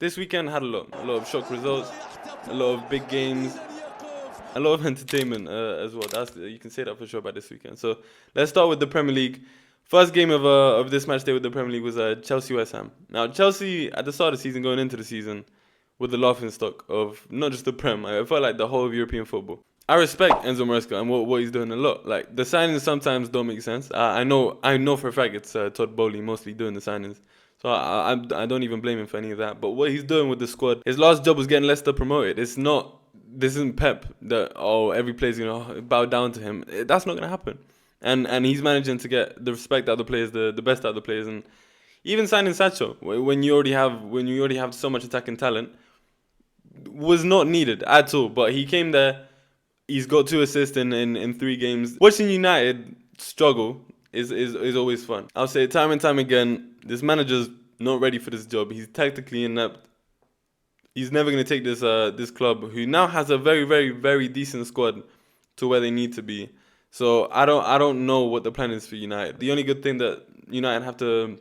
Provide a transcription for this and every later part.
This weekend had a lot of shock results, a lot of big games, a lot of entertainment as well. You can say that for sure about this weekend. So let's start with the Premier League. First game of this match day with the Premier League was Chelsea West Ham. Now Chelsea at the start of the season, going into the season, with the laughing stock of not just the Prem. I felt like the whole of European football. I respect Enzo Maresca and what he's doing a lot. Like the signings sometimes don't make sense. I know for a fact it's Todd Bowley mostly doing the signings. So I don't even blame him for any of that. But what he's doing with the squad, his last job was getting Leicester promoted. This isn't Pep that every player's gonna bow down to him. That's not gonna happen. And he's managing to get the respect out of the players, the best out of the players, and even signing Sancho when you already have so much attacking talent was not needed at all. But he came there. He's got 2 assists in 3 games. Watching United struggle is always fun. I'll say it time and time again, this manager's not ready for this job. He's tactically inept. He's never going to take this club, who now has a very, very, very decent squad, to where they need to be. So I don't know what the plan is for United. The only good thing that United have to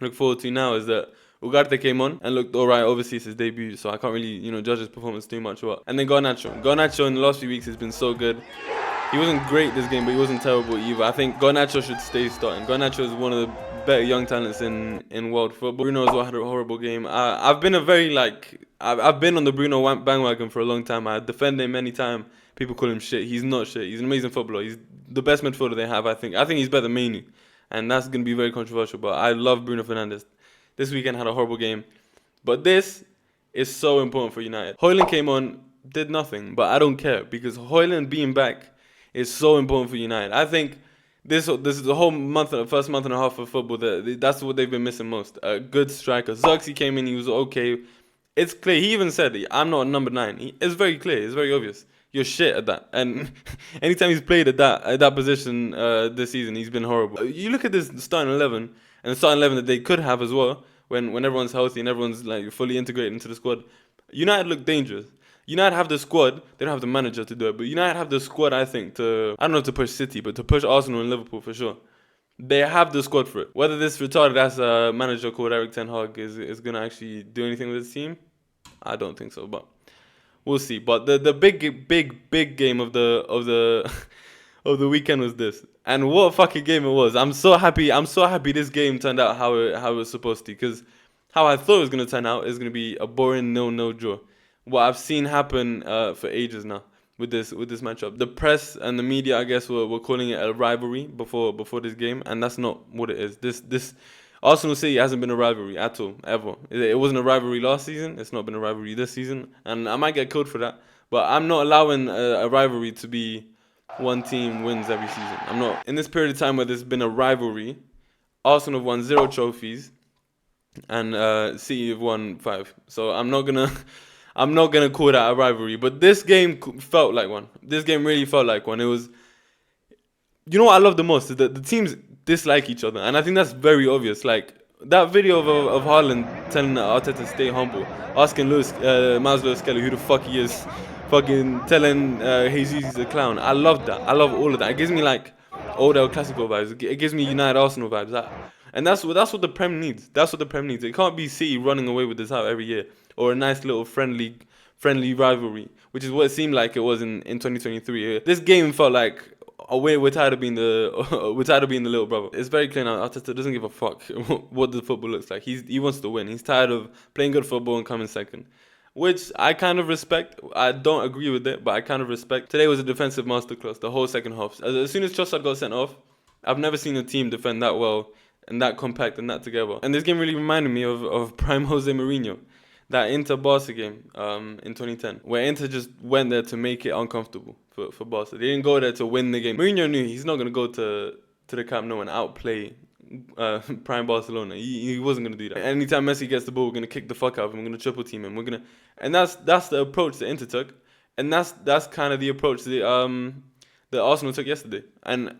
look forward to now is that Ugarte came on and looked alright. Obviously, it's his debut, so I can't really, judge his performance too much. And then Garnacho. Garnacho in the last few weeks has been so good. He wasn't great this game, but he wasn't terrible either. I think Garnacho should stay starting. Garnacho is one of the better young talents in world football. Bruno as well had a horrible game. I've been I've been on the Bruno bandwagon for a long time. I defend him anytime people call him shit. He's not shit. He's an amazing footballer. He's the best midfielder they have, I think. I think he's better than Manu, and that's going to be very controversial, but I love Bruno Fernandes. This weekend had a horrible game. But this is so important for United. Højlund came on, did nothing, but I don't care, because Højlund being back is so important for United. I think this is the whole first month and a half of football, that's what they've been missing most. A good striker. Zirkzee came in, he was okay. It's clear. He even said, I'm not a number 9. It's very clear. It's very obvious. You're shit at that. And anytime he's played at that position this season, he's been horrible. You look at this starting 11, and the starting 11 that they could have as well, when everyone's healthy and everyone's like fully integrated into the squad. United look dangerous. United have the squad. They don't have the manager to do it, but United have the squad, I think, I don't know, to push City, but to push Arsenal and Liverpool for sure. They have the squad for it. Whether this retarded ass manager called Erik ten Hag is gonna actually do anything with his team, I don't think so, but we'll see. But the big game of the of the weekend was this. And what a fucking game it was. I'm so happy this game turned out how it was supposed to. Because how I thought it was going to turn out is going to be a boring 0-0 draw. What I've seen happen for ages now with this matchup. The press and the media, I guess, were calling it a rivalry before this game. And that's not what it is. This Arsenal City hasn't been a rivalry at all, ever. It wasn't a rivalry last season. It's not been a rivalry this season. And I might get killed for that. But I'm not allowing a rivalry to be one team wins every season. I'm not. In this period of time where there's been a rivalry, Arsenal have won 0 trophies, and City have won 5. So I'm not gonna call that a rivalry. But this game felt like one. This game really felt like one. It was. You know what I love the most is that the teams dislike each other, and I think that's very obvious. Like that video of Haaland telling Arteta to stay humble, asking Miles Lewis-Skelly who the fuck he is. Fucking telling Jesus he's a clown. I love that. I love all of that. It gives me like old El Clasico vibes. It gives me United Arsenal vibes. And that's what the Prem needs. That's what the Prem needs. It can't be City running away with this out every year, or a nice little friendly rivalry, which is what it seemed like it was in 2023. This game felt like we're tired of being the little brother. It's very clear now. Arteta doesn't give a fuck what the football looks like. He wants to win. He's tired of playing good football and coming second, which I kind of respect. I don't agree with it, but I kind of respect. Today was a defensive masterclass, the whole second half. As soon as Trossard got sent off, I've never seen a team defend that well and that compact and that together. And this game really reminded me of prime Jose Mourinho, that Inter-Barca game in 2010, where Inter just went there to make it uncomfortable for Barca. They didn't go there to win the game. Mourinho knew he's not going to go to the Camp Nou and outplay prime Barcelona. He wasn't going to do that. Anytime Messi gets the ball, we're going to kick the fuck out of him. We're going to triple team him. And that's the approach that Inter took. And that's kind of the approach that Arsenal took yesterday. And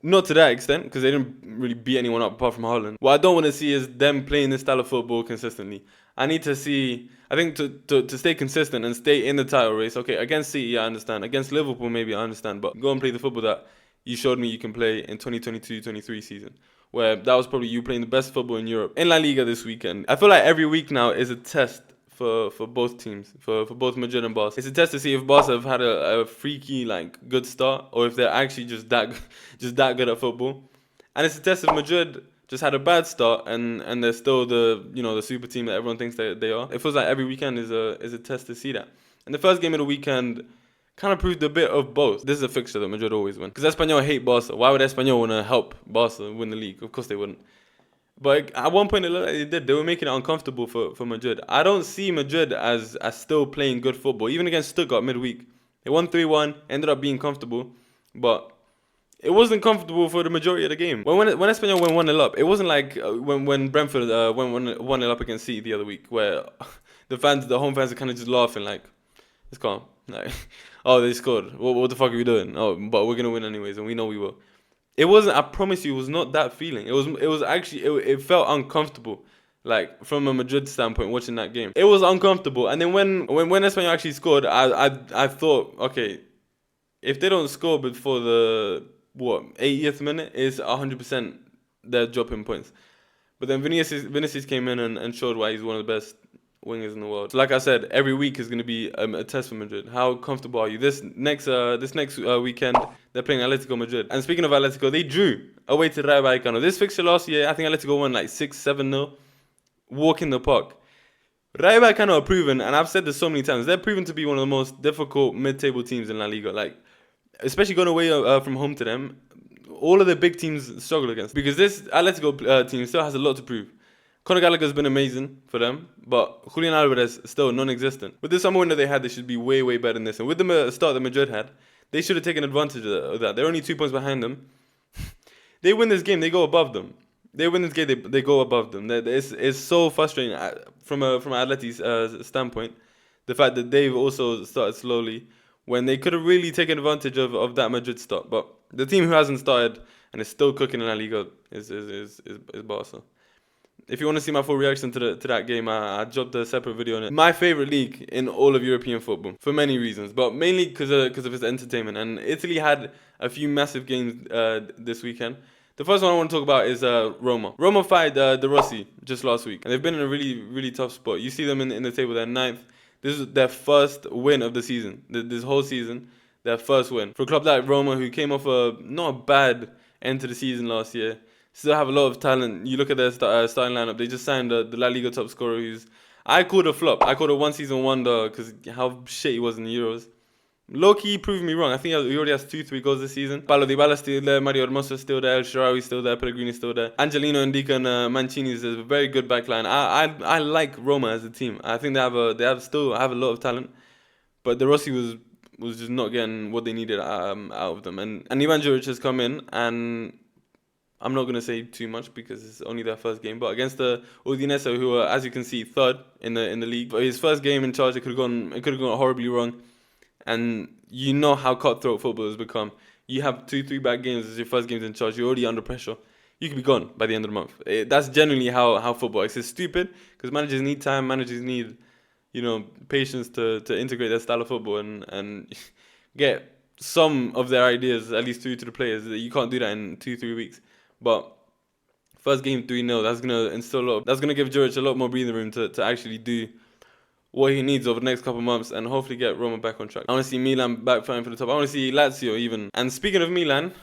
not to that extent, because they didn't really beat anyone up apart from Haaland. What I don't want to see is them playing this style of football consistently. I need to see, I think to stay consistent and stay in the title race. Okay, against City, I understand. Against Liverpool, maybe I understand. But go and play the football that you showed me you can play in 2022-23 season, where that was probably you playing the best football in Europe. In La Liga this weekend, I feel like every week now is a test for both teams, for both Madrid and Barca. It's a test to see if Barca have had a freaky, like, good start, or if they're actually just that good at football. And it's a test if Madrid just had a bad start and they're still the super team that everyone thinks they are. It feels like every weekend is a test to see that. And the first game of the weekend kind of proved a bit of both. This is a fixture that Madrid always win. Because Espanyol hate Barca. Why would Espanyol want to help Barca win the league? Of course they wouldn't. But at one point it looked like they did. They were making it uncomfortable for Madrid. I don't see Madrid as still playing good football. Even against Stuttgart midweek. They won 3-1, ended up being comfortable. But it wasn't comfortable for the majority of the game. When Espanyol went 1-0 up, it wasn't like when Brentford went 1-0 up against City the other week, where the home fans are kind of just laughing like, it's calm. Like, oh, they scored. What the fuck are we doing? Oh, but we're going to win anyways, and we know we will. It wasn't, I promise you, it was not that feeling. It was actually, it felt uncomfortable. Like, from a Madrid standpoint, watching that game. It was uncomfortable. And then when Espanyol actually scored, I thought, okay, if they don't score before the 80th minute, is 100% they're dropping points. But then Vinicius came in and showed why he's one of the best wingers in the world. So like I said, every week is going to be a test for Madrid. How comfortable are you? This next weekend, they're playing Atletico Madrid. And speaking of Atletico, they drew away to Rayo Vallecano. This fixture last year, I think Atletico won like 6-7-0. Walk in the park. Rayo Vallecano are proven, and I've said this so many times, they're proven to be one of the most difficult mid-table teams in La Liga. Like, especially going away from home to them, all of the big teams struggle against. Because this Atletico team still has a lot to prove. Conor Gallagher's been amazing for them, but Julian Alvarez still non-existent. With the summer window they had, they should be way, way better than this. And with the start that Madrid had, they should have taken advantage of that. They're only 2 points behind them. They win this game, they go above them. They win this game, they go above them. It's so frustrating from Atleti's standpoint. The fact that they've also started slowly when they could have really taken advantage of that Madrid start. But the team who hasn't started and is still cooking in La Liga is Barca. If you want to see my full reaction to that game, I dropped a separate video on it. My favorite league in all of European football, for many reasons, but mainly because of its entertainment. And Italy had a few massive games this weekend. The first one I want to talk about is Roma. Roma fired De Rossi just last week, and they've been in a really, really tough spot. You see them in the table, they're 9th. This is their first win of the season, this whole season, their first win. For a club like Roma, who came off not a bad end to the season last year, still have a lot of talent. You look at their starting lineup. They just signed the La Liga top scorer, who's I called a flop. I called a one-season wonder because how shit he was in the Euros. Low-key proved me wrong. I think he already has 2-3 goals this season. Paulo Dybala still there. Mario Hermoso still there. El Shaarawy still there. Pellegrini still there. Angelino, Indica, and Mancini is a very good backline. I like Roma as a team. I think they still have a lot of talent, but De Rossi was just not getting what they needed out of them. And Ivan Juric has come in, and I'm not going to say too much because it's only their first game, but against the Udinese, who are, as you can see, 3rd in the league. But his first game in charge, it could have gone horribly wrong. And you know how cutthroat football has become. You have 2-3 bad games as your first games in charge. You're already under pressure. You could be gone by the end of the month. That's generally how football is. It's stupid because managers need time. Managers need, patience to integrate their style of football and get some of their ideas at least through to the players. You can't do that in 2-3 weeks. But first game 3-0, that's gonna give Juric a lot more breathing room to actually do what he needs over the next couple of months and hopefully get Roma back on track. I want to see Milan back fighting for the top. I want to see Lazio even. And speaking of Milan,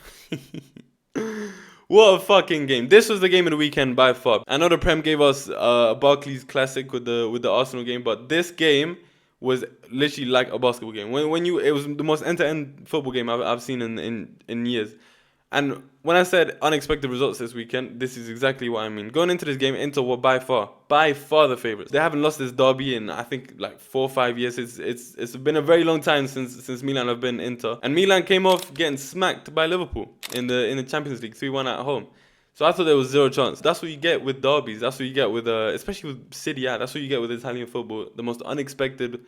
what a fucking game. This was the game of the weekend by far. I know the Prem gave us Barclays Classic with the Arsenal game, but this game was literally like a basketball game. It was the most end-to-end football game I've seen in years. And when I said unexpected results this weekend, this is exactly what I mean. Going into this game, Inter were by far the favourites. They haven't lost this derby in, I think, like 4 or 5 years. It's been a very long time since Milan have been Inter. And Milan came off getting smacked by Liverpool in the Champions League, 3-1 at home. So I thought there was zero chance. That's what you get with derbies. That's what you get with, especially with Serie A. That's what you get with Italian football. The most unexpected,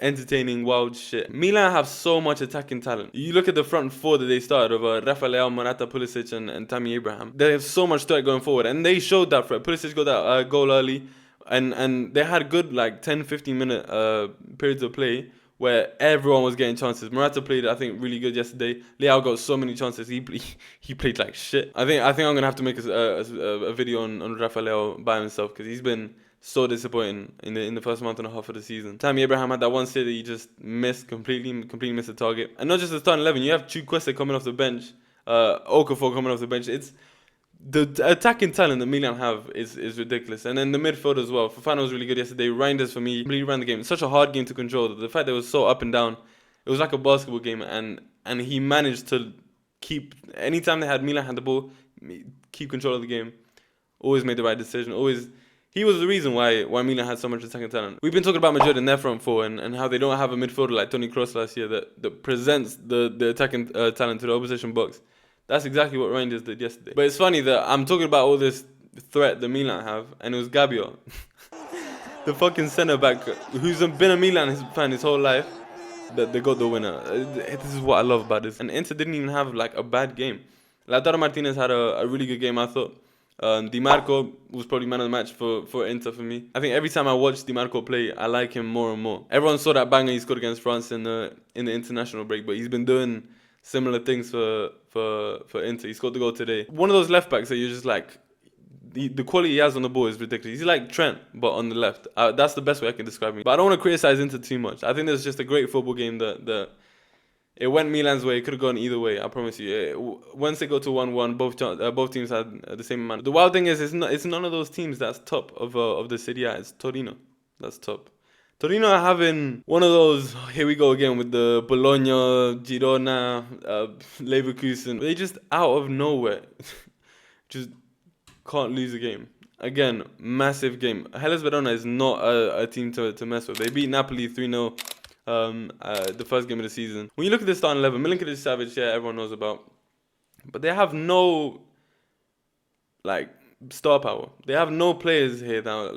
entertaining, wild shit. Milan have so much attacking talent. You look at the front 4 that they started of Rafael, Morata, Pulisic, and Tammy Abraham. They have so much threat going forward, and they showed that threat. Pulisic got that goal early, and they had good 10-15 minute periods of play where everyone was getting chances. Morata played, I think, really good yesterday. Leao got so many chances. He played like shit. I think I'm gonna have to make a video on Rafa Leao by himself, because he's been so disappointing in the first month and a half of the season. Tammy Abraham had that one sit that he just missed completely missed the target. And not just the starting 11, you have Chukwueze coming off the bench, Okafor coming off the bench. It's the attacking talent that Milan have is ridiculous. And then the midfield as well. Fofana was really good yesterday. Reinders, for me, really ran the game. It's such a hard game to control. The fact that it was so up and down, it was like a basketball game. And he managed to keep, anytime Milan had the ball, keep control of the game. Always made the right decision. He was the reason why Milan had so much attacking talent. We've been talking about Madrid and their front four, and how they don't have a midfielder like Toni Kroos last year that presents the attacking talent to the opposition box. That's exactly what Reinders did yesterday. But it's funny that I'm talking about all this threat that Milan have, and it was Gabio, the fucking centre-back, who's been a Milan fan his whole life, that they got the winner. This is what I love about this. And Inter didn't even have like a bad game. Lautaro Martinez had a really good game, I thought. Di Marco was probably man of the match for Inter for me. I think every time I watch Di Marco play, I like him more and more. Everyone saw that banger he scored against France in the international break, but he's been doing similar things for Inter. He scored the goal today. One of those left backs that you're just like, the quality he has on the ball is ridiculous. He's like Trent, but on the left. That's the best way I can describe him. But I don't want to criticize Inter too much. I think there's just a great football game that it went Milan's way. It could have gone either way, I promise you. Once they go to 1-1, both teams had the same amount. The wild thing is, it's none of those teams that's top of the Serie A. It's Torino that's top. Torino are having one of those, here we go again with the Bologna, Girona, Leverkusen. They just out of nowhere just can't lose a game. Again, massive game. Hellas Verona is not a team to mess with. They beat Napoli 3-0 the first game of the season. When you look at the starting 11, Milinkovic, Savic, yeah, everyone knows about. But they have no, like, star power. They have no players here now.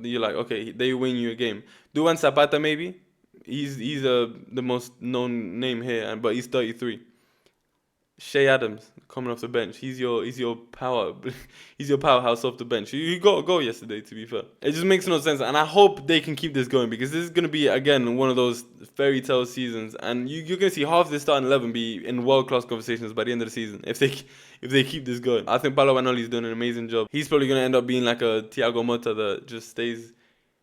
You're like, okay, they win you a game. Duan Zapata, maybe. He's the most known name here, but he's 33. Shea Adams coming off the bench. He's your power. He's your powerhouse off the bench. You got a goal yesterday, to be fair. It just makes no sense, and I hope they can keep this going, because this is gonna be again one of those fairy tale seasons, and you're gonna see half the starting 11 be in world class conversations by the end of the season if they keep this going. I think Paolo Vanoli's doing an amazing job. He's probably gonna end up being like a Thiago Motta that just stays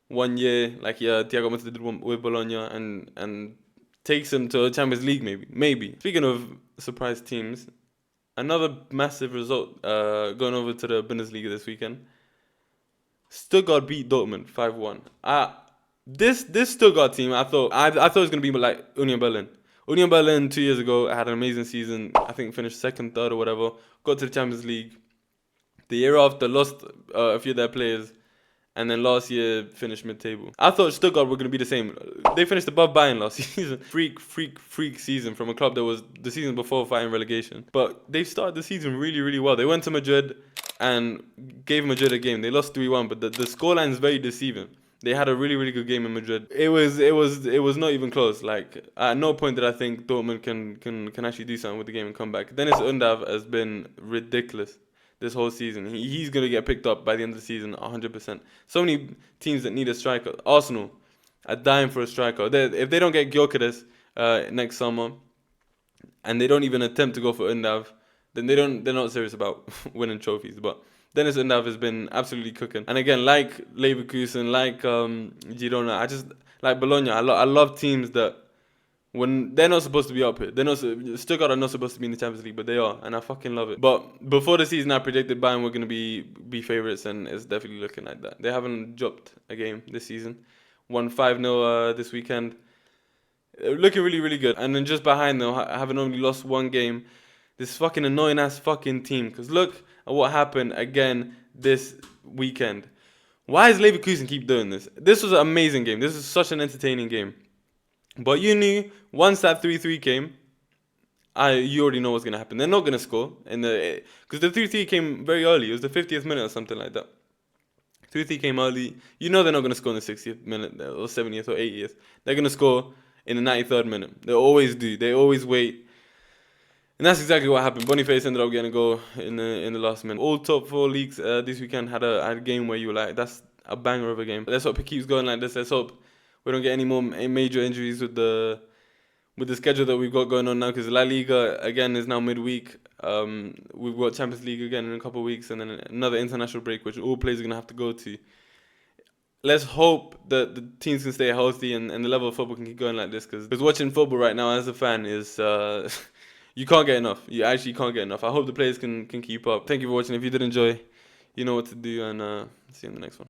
1 year, like Thiago Motta did with Bologna, and takes him to a Champions League, maybe. Speaking of surprise teams, another massive result going over to the Bundesliga this weekend. Stuttgart beat Dortmund 5-1. This Stuttgart team, I thought it was gonna be like Union Berlin. Union Berlin 2 years ago had an amazing season. I think finished second, third, or whatever. Got to the Champions League. The year after, lost a few of their players. And then last year finished mid-table. I thought Stuttgart were going to be the same. They finished above Bayern last season. Freak season from a club that was the season before fighting relegation. But they started the season really, really well. They went to Madrid and gave Madrid a game. They lost 3-1, but the scoreline is very deceiving. They had a really, really good game in Madrid. It was not even close. Like, at no point did I think Dortmund can actually do something with the game and come back. Dennis Undav has been ridiculous this whole season. He's going to get picked up by the end of the season 100%. So many teams that need a striker. Arsenal are dying for a striker. If they don't get Gyökeres next summer, and they don't even attempt to go for Undav, then they're not serious about winning trophies. But Dennis Undav has been absolutely cooking. And again, like Leverkusen, like Girona, I just like Bologna. I love teams that, when they're not supposed to be up here. Stuttgart are not supposed to be in the Champions League, but they are, and I fucking love it. But before the season, I predicted Bayern were going to be favourites, and it's definitely looking like that. They haven't dropped a game this season. Won 5-0 this weekend. Looking really, really good. And then just behind them, having only lost one game, this fucking annoying ass fucking team. Because look at what happened again this weekend. Why does Leverkusen keep doing this? This was an amazing game. This is such an entertaining game. But you knew once that 3-3 came, you already know what's going to happen. They're not going to score. Because the 3-3 came very early. It was the 50th minute or something like that. 3-3 came early. You know they're not going to score in the 60th minute or 70th or 80th. They're going to score in the 93rd minute. They always do. They always wait. And that's exactly what happened. Boniface ended up getting a goal in the last minute. All top 4 leagues this weekend had a game where you were like, that's a banger of a game. Let's hope it keeps going like this. Let's hope we don't get any more major injuries with the schedule that we've got going on now, because La Liga again is now midweek. We've got Champions League again in a couple of weeks, and then another international break, which all players are gonna have to go to. Let's hope that the teams can stay healthy and the level of football can keep going like this, because watching football right now as a fan is you can't get enough. You actually can't get enough. I hope the players can keep up. Thank you for watching. If you did enjoy, you know what to do, and see you in the next one.